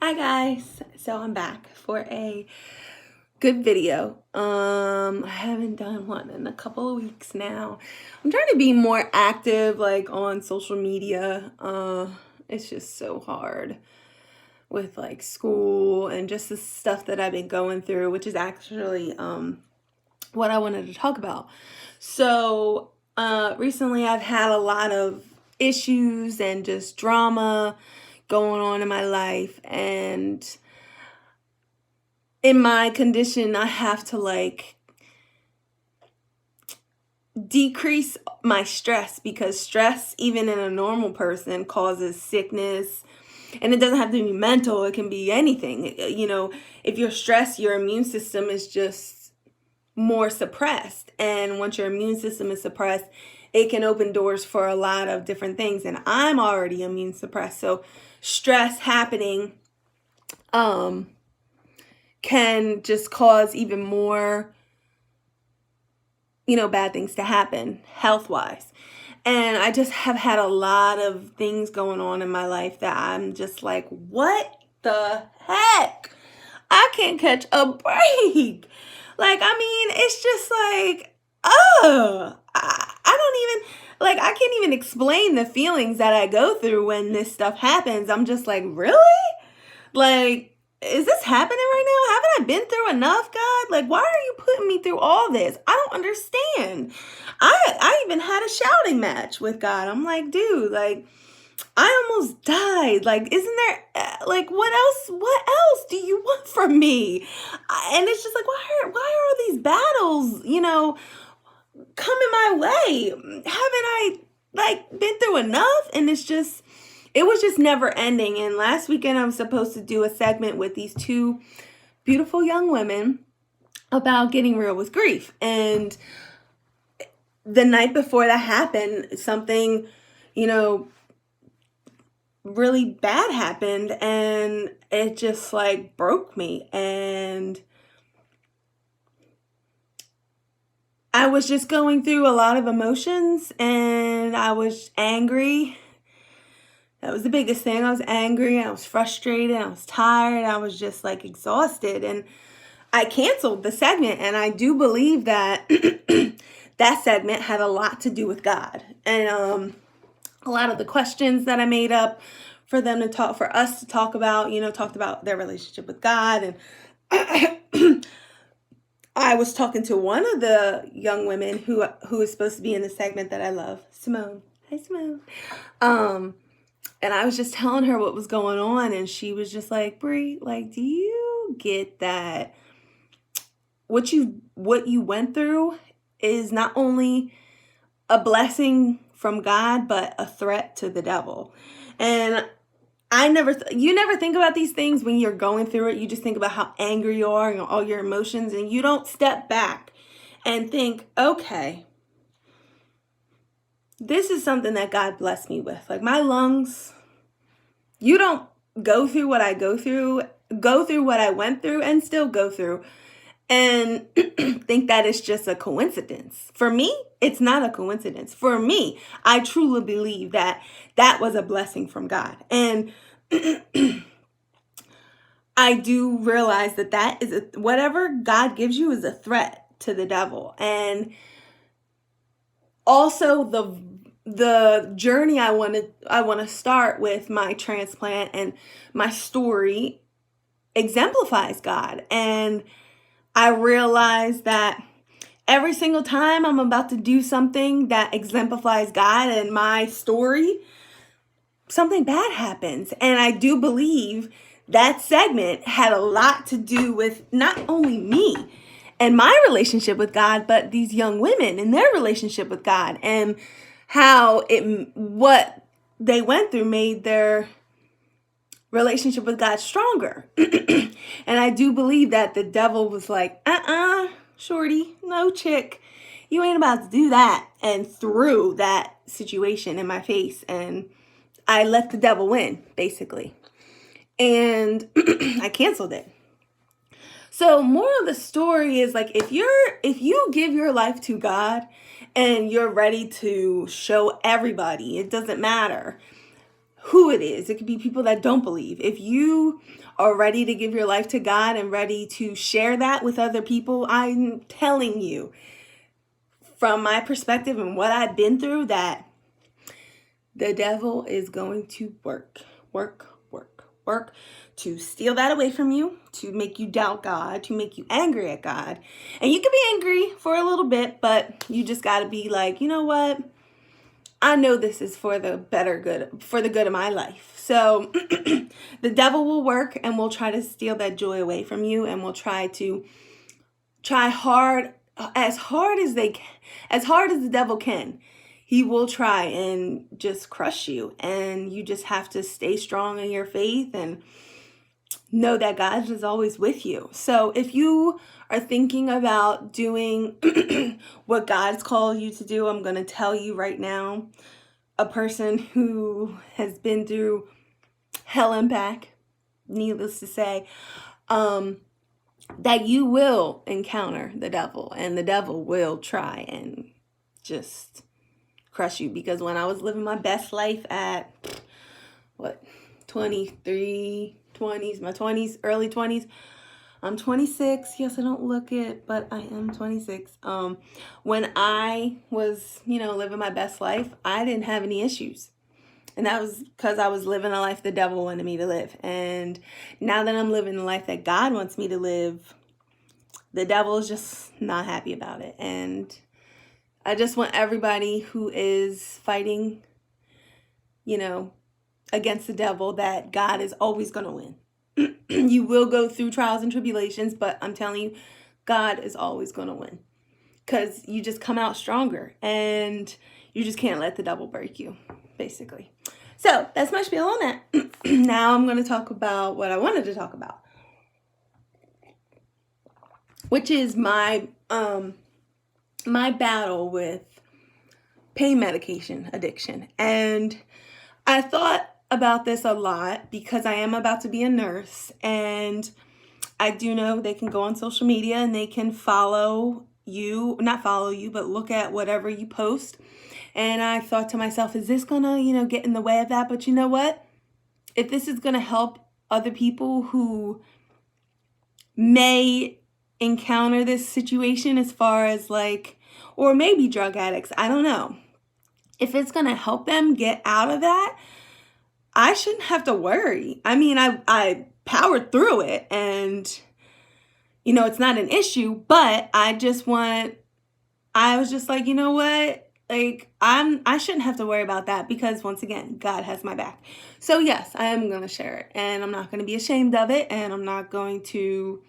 Hi guys, so I'm back for a good video. I haven't done one in a couple of weeks now. I'm trying to be more active like on social media. It's just so hard with like school and just the stuff that I've been going through, which is actually what I wanted to talk about. So recently I've had a lot of issues and just drama going on in my life, and in my condition I have to like decrease my stress, because stress even in a normal person causes sickness, and it doesn't have to be mental, it can be anything. If you're stressed, your immune system is just more suppressed, and once your immune system is suppressed, it can open doors for a lot of different things, and I'm already immune suppressed, so stress happening can just cause even more bad things to happen health wise. And I just have had a lot of things going on in my life that I'm just like, what the heck? I can't catch a break. It's just like, I don't even, like, I can't even explain the feelings that I go through when this stuff happens. I'm just like, really? Like, is this happening right now? Haven't I been through enough, God? Like, why are you putting me through all this? I don't understand. I even had a shouting match with God. I'm like, dude, like, I almost died. Like, isn't there, like, what else do you want from me? And it's just like, why are all these battles, coming my way? Haven't I, like, been through enough? And it was just never ending. And last weekend I was supposed to do a segment with these two beautiful young women about getting real with grief. And the night before that happened, something, really bad happened, and it just like broke me. And I was just going through a lot of emotions, and I was angry. That was the biggest thing. I was angry, I was frustrated, I was tired, I was just like exhausted. And I canceled the segment, and I do believe that that segment had a lot to do with God. And a lot of the questions that I made up for us to talk about, talked about their relationship with God. And I was talking to one of the young women who is supposed to be in the segment that I love, Simone. Hi, Simone. And I was just telling her what was going on, and she was just like, Brie, like, do you get that what you went through is not only a blessing from God, but a threat to the devil? And you never think about these things when you're going through it. You just think about how angry you are and all your emotions, and you don't step back and think, okay, this is something that God blessed me with. Like, my lungs, you don't go through what I go through what I went through, and still go through, and think that it's just a coincidence. For me, it's not a coincidence. For me, I truly believe that that was a blessing from God. And I do realize that is whatever God gives you is a threat to the devil. And also the journey I want to start with my transplant and my story exemplifies God. And I realize that every single time I'm about to do something that exemplifies God and my story, something bad happens. And I do believe that segment had a lot to do with not only me and my relationship with God, but these young women and their relationship with God, and how what they went through made their relationship with God stronger. And I do believe that the devil was like, shorty, no, chick, you ain't about to do that, and threw that situation in my face, and I let the devil win, basically. And I canceled it. So moral of the story is, like, if you give your life to God and you're ready to show everybody, it doesn't matter who it is. It could be people that don't believe. If you are ready to give your life to God and ready to share that with other people, I'm telling you from my perspective and what I've been through that the devil is going to work to steal that away from you, to make you doubt God, to make you angry at God. And you can be angry for a little bit, but you just got to be like, you know what? I know this is for the better good, for the good of my life. So the devil will work and will try to steal that joy away from you, and will try hard as hard as the devil can. He will try and just crush you, and you just have to stay strong in your faith and know that God is always with you. So if you are thinking about doing what God's called you to do, I'm going to tell you right now, a person who has been through hell and back, needless to say, that you will encounter the devil, and the devil will try and just crush you. Because when I was living my best life at 23, 20s, my 20s, early 20s, I'm 26. Yes, I don't look it, but I am 26. When I was, living my best life, I didn't have any issues. And that was because I was living a life the devil wanted me to live. And now that I'm living the life that God wants me to live, the devil is just not happy about it. And I just want everybody who is fighting, against the devil, that God is always going to win. You will go through trials and tribulations, but I'm telling you, God is always going to win, because you just come out stronger, and you just can't let the devil break you, basically. So that's my spiel on that. Now I'm going to talk about what I wanted to talk about, which is my battle with pain medication addiction. And I thought about this a lot because I am about to be a nurse, and I do know they can go on social media and they can not follow you, but look at whatever you post. And I thought to myself, is this gonna, get in the way of that? But you know what? If this is gonna help other people who may encounter this situation, as far as or maybe drug addicts, I don't know. If it's gonna help them get out of that, I shouldn't have to worry. I mean, I powered through it, and, it's not an issue, but I was just like, you know what? I shouldn't have to worry about that, because once again, God has my back. So yes, I am going to share it, and I'm not going to be ashamed of it, and I'm not going to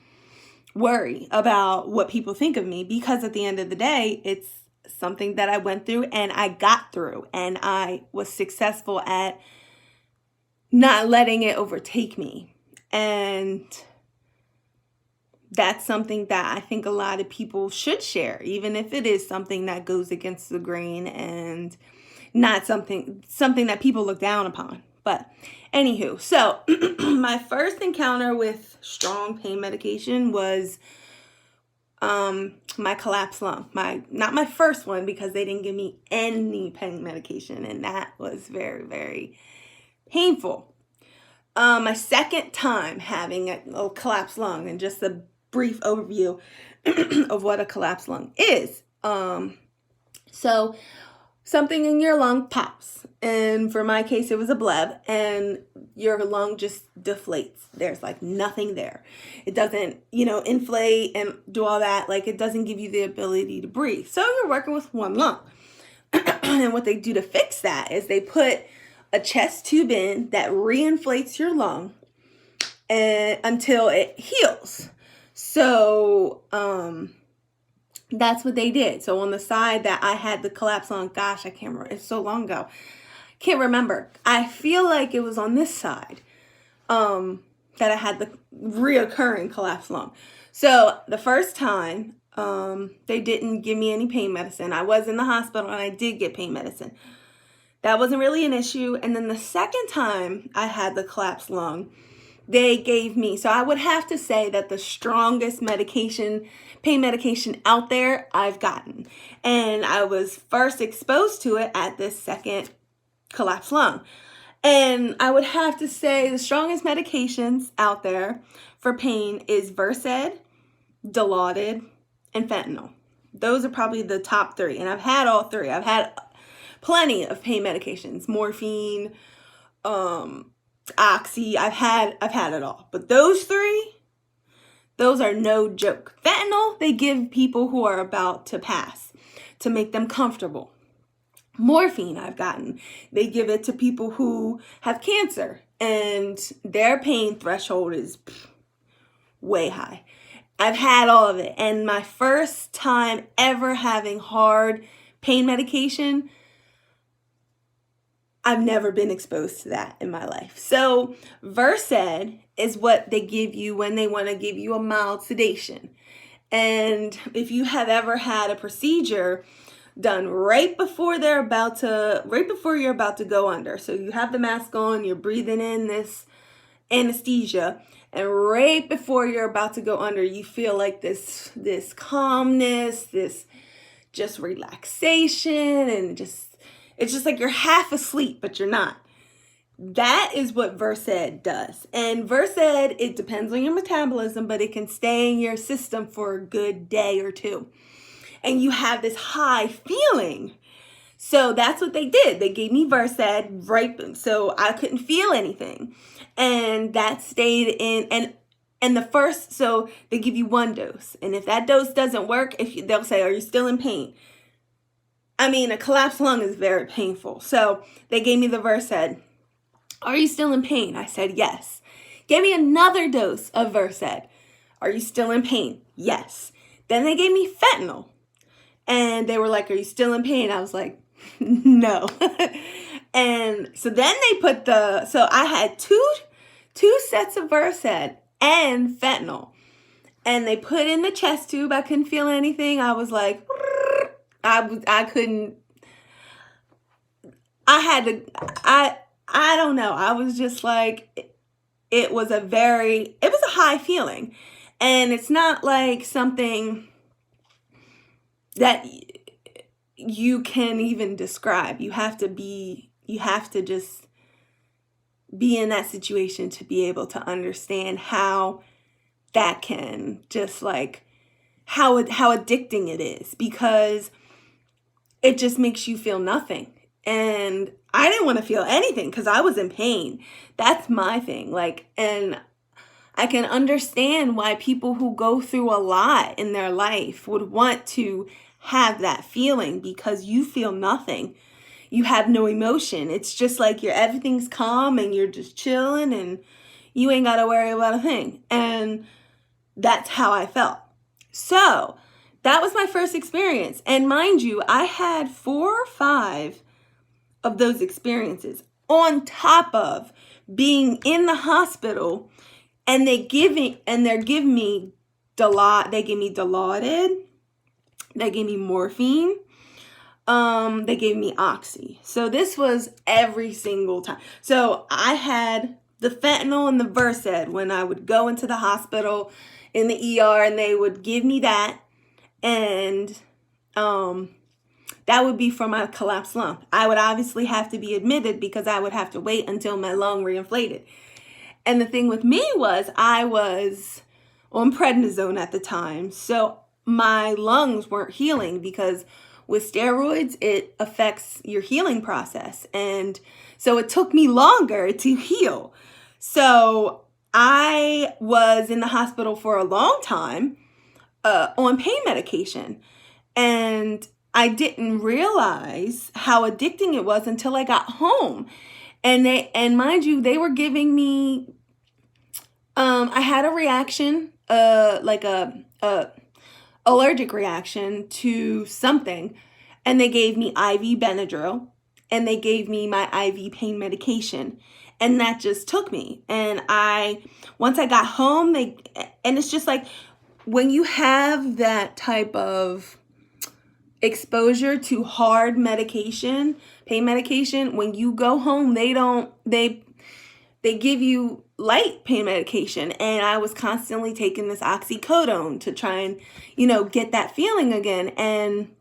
worry about what people think of me, because at the end of the day, it's something that I went through and I got through, and I was successful at not letting it overtake me. And that's something that I think a lot of people should share, even if it is something that goes against the grain and not something that people look down upon. But anywho, so my first encounter with strong pain medication was my collapsed lung. Not my first one, because they didn't give me any pain medication, and that was very, very painful. My second time having a collapsed lung, and just a brief overview of what a collapsed lung is. So something in your lung pops, and for my case, it was a bleb, and your lung just deflates. There's nothing there. It doesn't, inflate and do all that. It doesn't give you the ability to breathe. So you're working with one lung. And what they do to fix that is they put a chest tube in that reinflates your lung until it heals. So that's what they did. So on the side that I had the collapsed lung, gosh, I can't remember. It's so long ago. Can't remember. I feel like it was on this side that I had the reoccurring collapsed lung. So the first time, they didn't give me any pain medicine. I was in the hospital and I did get pain medicine. That wasn't really an issue. And then the second time I had the collapsed lung, they gave me, so I would have to say that the strongest pain medication out there I've gotten. And I was first exposed to it at this second collapsed lung. And I would have to say the strongest medications out there for pain is Versed, Dilaudid, and fentanyl. Those are probably the top three. And I've had all three. I've had plenty of pain medications, morphine, oxy. I've had it all. But those three, those are no joke. Fentanyl, they give people who are about to pass to make them comfortable. Morphine, I've gotten. They give it to people who have cancer and their pain threshold is way high. I've had all of it. And my first time ever having hard pain medication, I've never been exposed to that in my life. So Versed is what they give you when they want to give you a mild sedation. And if you have ever had a procedure done right before you're about to go under. So you have the mask on, you're breathing in this anesthesia, and right before you're about to go under, you feel like this calmness, this just relaxation, and it's just like you're half asleep, but you're not. That is what Versed does. And Versed, it depends on your metabolism, but it can stay in your system for a good day or two. And you have this high feeling. So that's what they did. They gave me Versed so I couldn't feel anything. And that stayed in, so they give you one dose. And if that dose doesn't work, they'll say, are you still in pain? I mean, a collapsed lung is very painful. So they gave me the Versed. Are you still in pain? I said, yes. Gave me another dose of Versed. Are you still in pain? Yes. Then they gave me fentanyl. And they were like, are you still in pain? I was like, no. And so then they put so I had two sets of Versed and fentanyl. And they put in the chest tube. I couldn't feel anything. I was like, I couldn't, I don't know. I was just like, it was a high feeling. And it's not like something that you can even describe. You have to just be in that situation to be able to understand how that can just like, how addicting it is, because it just makes you feel nothing. And I didn't want to feel anything because I was in pain. That's my thing. Like, and I can understand why people who go through a lot in their life would want to have that feeling, because you feel nothing. You have no emotion. It's just like everything's calm and you're just chilling and you ain't got to worry about a thing. And that's how I felt. So that was my first experience. And mind you, I had 4 or 5 of those experiences on top of being in the hospital, and they're giving me Dilaudid, they gave me morphine, they gave me oxy. So this was every single time. So I had the fentanyl and the Versed when I would go into the hospital in the ER, and they would give me that, and that would be for my collapsed lung. I would obviously have to be admitted because I would have to wait until my lung reinflated. And the thing with me was I was on prednisone at the time, so my lungs weren't healing, because with steroids, it affects your healing process. And so it took me longer to heal. So I was in the hospital for a long time on pain medication. And I didn't realize how addicting it was until I got home. And mind you, they were giving me, I had a reaction, like a allergic reaction to something, and they gave me IV Benadryl, and they gave me my IV pain medication, and that just took me. And once I got home, and it's just like, when you have that type of exposure to hard medication, pain medication, when you go home, they give you light pain medication. And I was constantly taking this oxycodone to try and, get that feeling again. And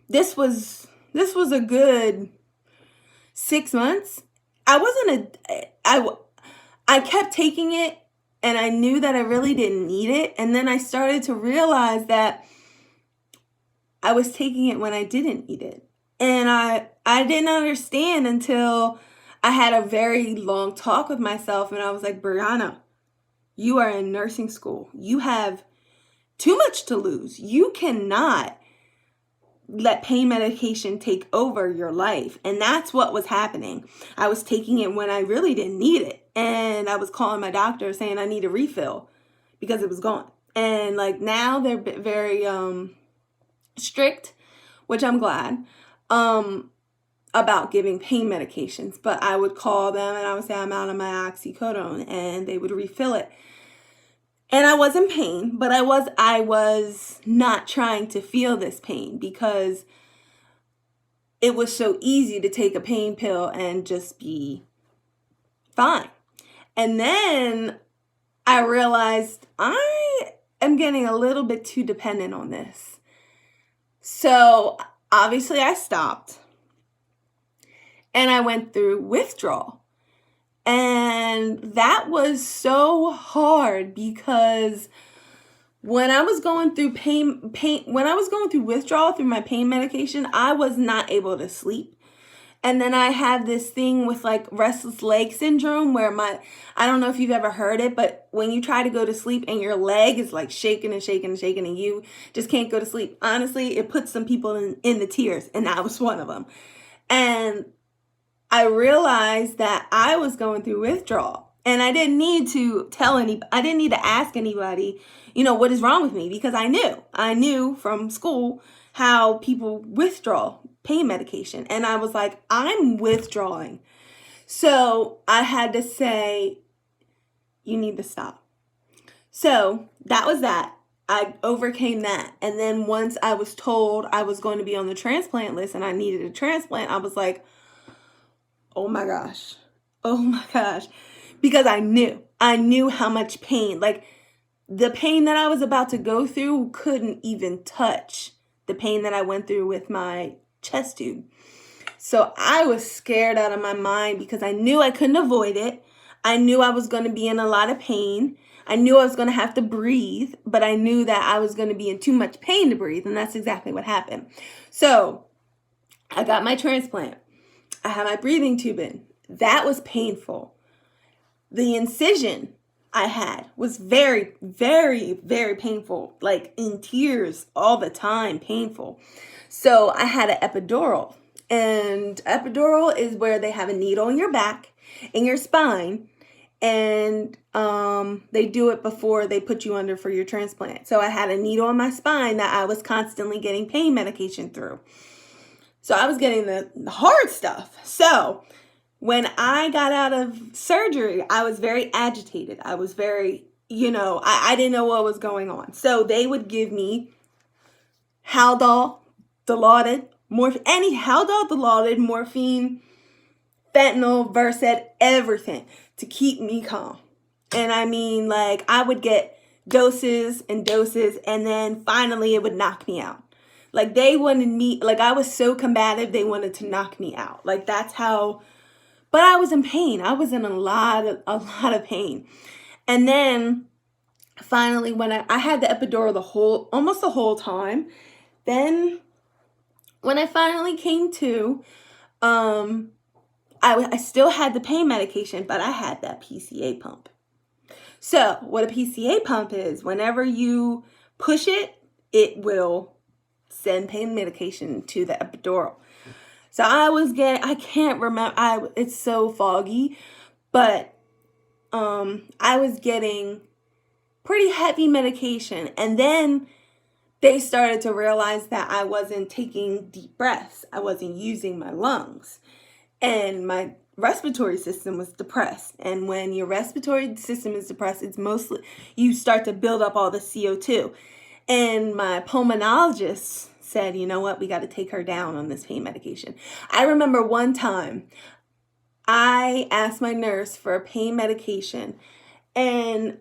this was a good 6 months. I kept taking it, and I knew that I really didn't need it. And then I started to realize that I was taking it when I didn't need it. And I didn't understand until I had a very long talk with myself, and I was like, Brianna, you are in nursing school. You have too much to lose. You cannot let pain medication take over your life. And that's what was happening. I was taking it when I really didn't need it. And I was calling my doctor saying I need a refill because it was gone. And like now they're very strict, which I'm glad, about giving pain medications. But I would call them and I would say I'm out of my oxycodone, and they would refill it. And I was in pain, but I was not trying to feel this pain because it was so easy to take a pain pill and just be fine. And then I realized I am getting a little bit too dependent on this. So obviously I stopped and I went through withdrawal. And that was so hard because when I was going through when I was going through withdrawal through my pain medication, I was not able to sleep. And then I have this thing with like restless leg syndrome where I don't know if you've ever heard it, but when you try to go to sleep and your leg is like shaking and shaking and shaking and you just can't go to sleep. Honestly, it puts some people in the tears, and I was one of them. And I realized that I was going through withdrawal, and I didn't need to I didn't need to ask anybody, what is wrong with me, because I knew from school how people withdraw pain medication. And I was like, I'm withdrawing. So I had to say, you need to stop. So that was that. I overcame that. And then once I was told I was going to be on the transplant list and I needed a transplant, I was like, oh my gosh, because I knew how much pain, like the pain that I was about to go through couldn't even touch the pain that I went through with my chest tube. So I was scared out of my mind because I knew I couldn't avoid it. I knew I was going to be in a lot of pain. I knew I was going to have to breathe, but I knew that I was going to be in too much pain to breathe. And that's exactly what happened. So I got my transplant. I had my breathing tube in. That was painful. The incision I had was very, very, very painful, like in tears all the time, painful. So I had an epidural, and epidural is where they have a needle in your back, in your spine, and they do it before they put you under for your transplant. So I had a needle in my spine that I was constantly getting pain medication through. So I was getting the hard stuff. So when I got out of surgery, I was very agitated. I was very, I didn't know what was going on. So they would give me Haldol, Dilaudid, morphine, fentanyl, Versed, everything to keep me calm. And I mean, like, I would get doses and doses, and then finally it would knock me out. Like, they wanted me, like, I was so combative, they wanted to knock me out. Like, that's how, but I was in pain. I was in a lot of pain. And then finally, when I had the epidural almost the whole time, then when I finally came to, I still had the pain medication, but I had that PCA pump. So what a PCA pump is, whenever you push it, it will send pain medication to the epidural. So I can't remember, it's so foggy, but I was getting pretty heavy medication. And then they started to realize that I wasn't taking deep breaths. I wasn't using my lungs. And my respiratory system was depressed. And when your respiratory system is depressed, it's mostly, you start to build up all the CO2. And my pulmonologist said, you know what, we got to take her down on this pain medication. I remember one time I asked my nurse for a pain medication, and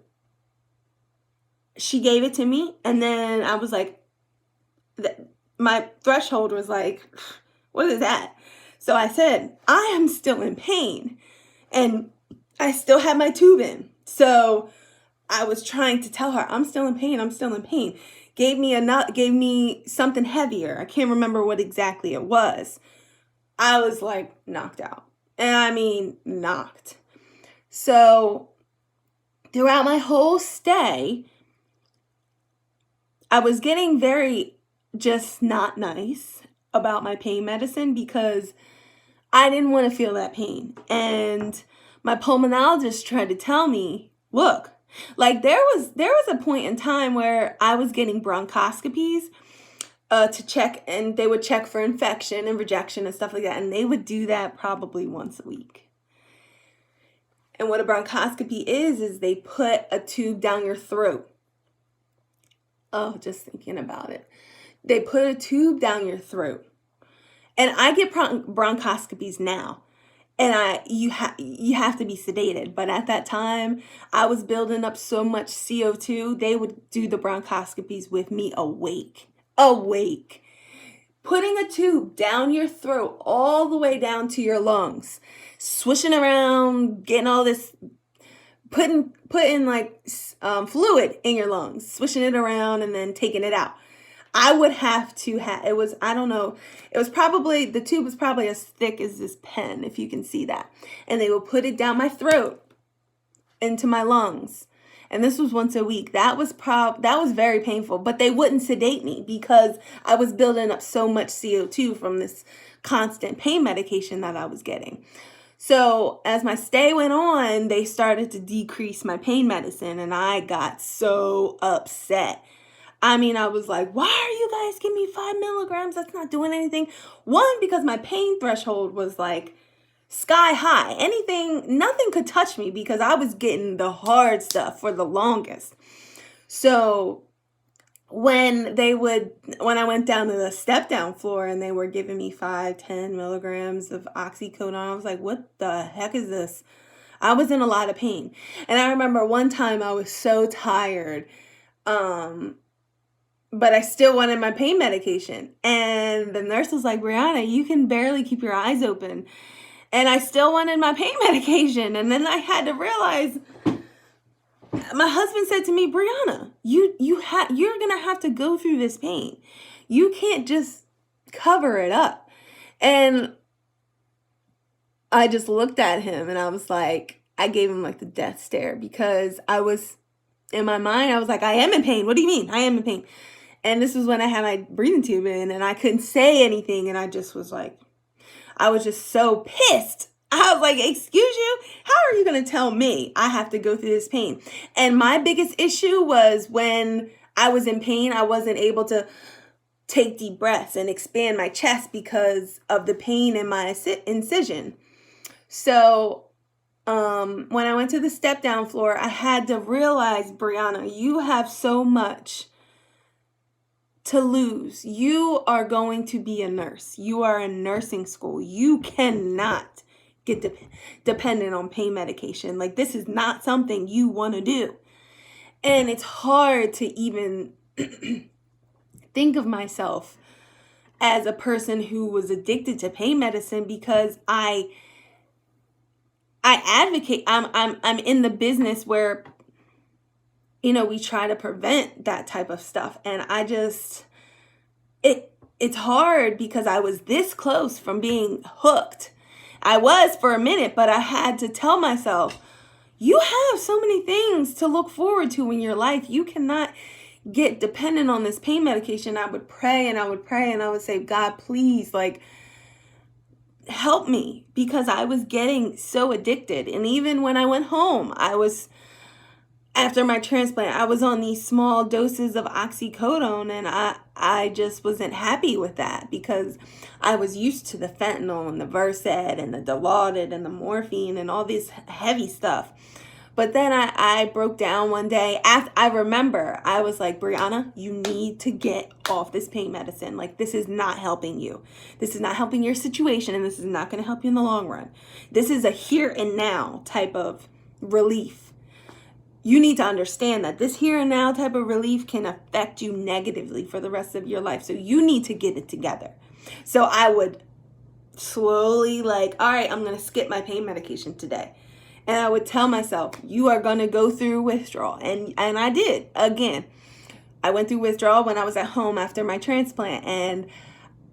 she gave it to me. And then I was like, my threshold was like, what is that? So I said, I am still in pain. And I still had my tube in. So I was trying to tell her, I'm still in pain. I'm still in pain. Gave me something heavier. I can't remember what exactly it was. I was like knocked out. And I mean, knocked. So throughout my whole stay, I was getting very just not nice about my pain medicine because I didn't want to feel that pain. And my pulmonologist tried to tell me, look, like there was a point in time where I was getting bronchoscopies to check, and they would check for infection and rejection and stuff like that. And they would do that probably once a week. And what a bronchoscopy is they put a tube down your throat. Oh, just thinking about it. They put a tube down your throat. And I get bronchoscopies now. And you have to be sedated. But at that time, I was building up so much CO2, they would do the bronchoscopies with me awake. Putting a tube down your throat all the way down to your lungs, swishing around, getting all this, putting like fluid in your lungs, swishing it around and then taking it out. I would have to it was, I don't know, the tube was probably as thick as this pen, if you can see that. And they would put it down my throat into my lungs. And this was once a week. That was very painful, but they wouldn't sedate me because I was building up so much CO2 from this constant pain medication that I was getting. So as my stay went on, they started to decrease my pain medicine, and I got so upset. I mean, I was like, why are you guys giving me 5 milligrams? That's not doing anything. One, because my pain threshold was like sky high. Nothing could touch me because I was getting the hard stuff for the longest. So when I went down to the step down floor and they were giving me 5-10 milligrams of oxycodone, I was like, what the heck is this? I was in a lot of pain. And I remember one time I was so tired, but I still wanted my pain medication. And the nurse was like, Brianna, you can barely keep your eyes open. And I still wanted my pain medication. And then I had to realize, my husband said to me, Brianna, you're going to have to go through this pain. You can't just cover it up. And I just looked at him and I was like, I gave him like the death stare because in my mind, I was like, I am in pain. What do you mean? I am in pain. And this was when I had my breathing tube in and I couldn't say anything. And I just was like, I was just so pissed. I was like, excuse you? How are you going to tell me I have to go through this pain? And my biggest issue was when I was in pain, I wasn't able to take deep breaths and expand my chest because of the pain in my incision. So when I went to the step down floor, I had to realize, Brianna, you have so much to lose. You are going to be a nurse. You are in nursing school. You cannot get dependent on pain medication. Like, this is not something you want to do. And it's hard to even think of myself as a person who was addicted to pain medicine because I advocate. I'm in the business where, we try to prevent that type of stuff. And it's hard because I was this close from being hooked. I was for a minute, but I had to tell myself, you have so many things to look forward to in your life. You cannot get dependent on this pain medication. I would pray and I would say, God, please, like, help me, because I was getting so addicted. And even when I went home, after my transplant, I was on these small doses of oxycodone, and I just wasn't happy with that because I was used to the fentanyl and the Versed and the Dilaudid and the morphine and all this heavy stuff. But then I broke down one day. I remember I was like, Brianna, you need to get off this pain medicine. Like, this is not helping you. This is not helping your situation, and this is not going to help you in the long run. This is a here and now type of relief. You need to understand that this here and now type of relief can affect you negatively for the rest of your life. So you need to get it together. So I would slowly all right, I'm going to skip my pain medication today. And I would tell myself, you are going to go through withdrawal. And I did. Again, I went through withdrawal when I was at home after my transplant, and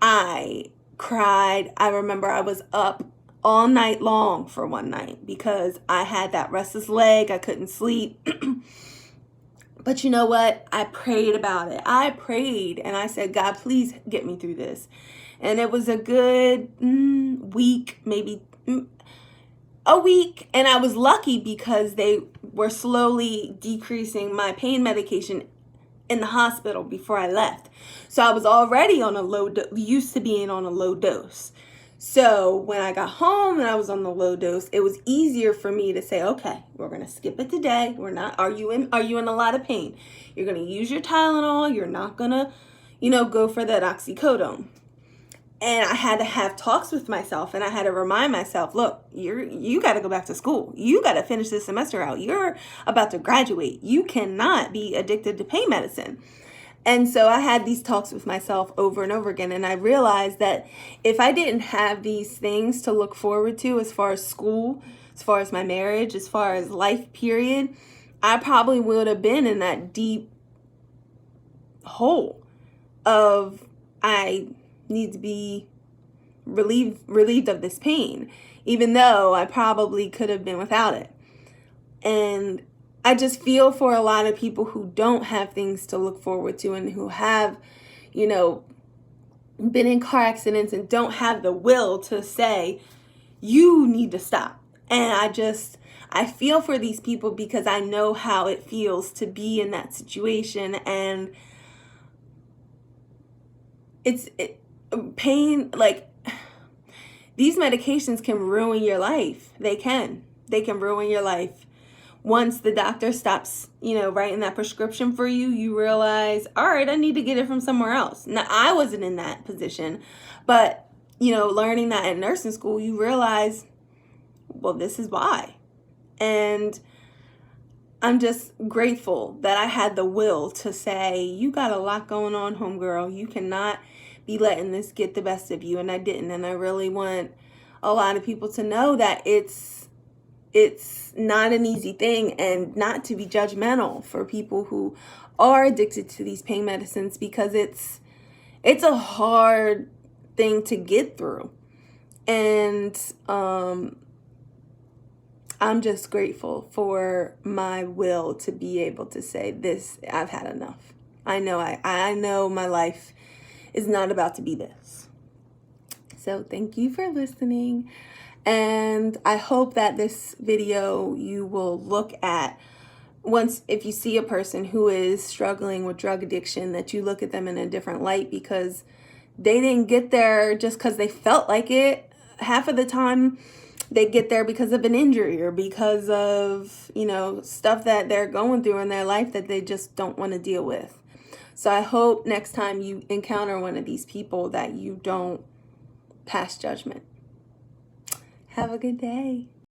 I cried. I remember I was up all night long for one night because I had that restless leg. I couldn't sleep. But you know what? I prayed about it. I prayed and I said, God, please get me through this. And it was a good week, maybe a week. And I was lucky because they were slowly decreasing my pain medication in the hospital before I left. So I was already on a used to being on a low dose. So when I got home and I was on the low dose, it was easier for me to say, okay, we're going to skip it today. We're not, are you in a lot of pain? You're going to use your Tylenol. You're not going to, go for that oxycodone. And I had to have talks with myself, and I had to remind myself, look, you got to go back to school. You got to finish this semester out. You're about to graduate. You cannot be addicted to pain medicine. And so I had these talks with myself over and over again. And I realized that if I didn't have these things to look forward to as far as school, as far as my marriage, as far as life period, I probably would have been in that deep hole of I need to be relieved of this pain, even though I probably could have been without it. And I just feel for a lot of people who don't have things to look forward to and who have, been in car accidents and don't have the will to say, you need to stop. And I feel for these people because I know how it feels to be in that situation. And pain, like, these medications can ruin your life. They can ruin your life. Once the doctor stops, writing that prescription for you, you realize, all right, I need to get it from somewhere else. Now, I wasn't in that position, but, learning that in nursing school, you realize, well, this is why. And I'm just grateful that I had the will to say, you got a lot going on, homegirl. You cannot be letting this get the best of you. And I didn't. And I really want a lot of people to know that it's not an easy thing, and not to be judgmental for people who are addicted to these pain medicines, because it's a hard thing to get through. And I'm just grateful for my will to be able to say this, I've had enough. I know my life is not about to be this. So thank you for listening. And I hope that this video you will look at if you see a person who is struggling with drug addiction, that you look at them in a different light, because they didn't get there just because they felt like it. Half of the time they get there because of an injury or because of, stuff that they're going through in their life that they just don't want to deal with. So I hope next time you encounter one of these people that you don't pass judgment. Have a good day.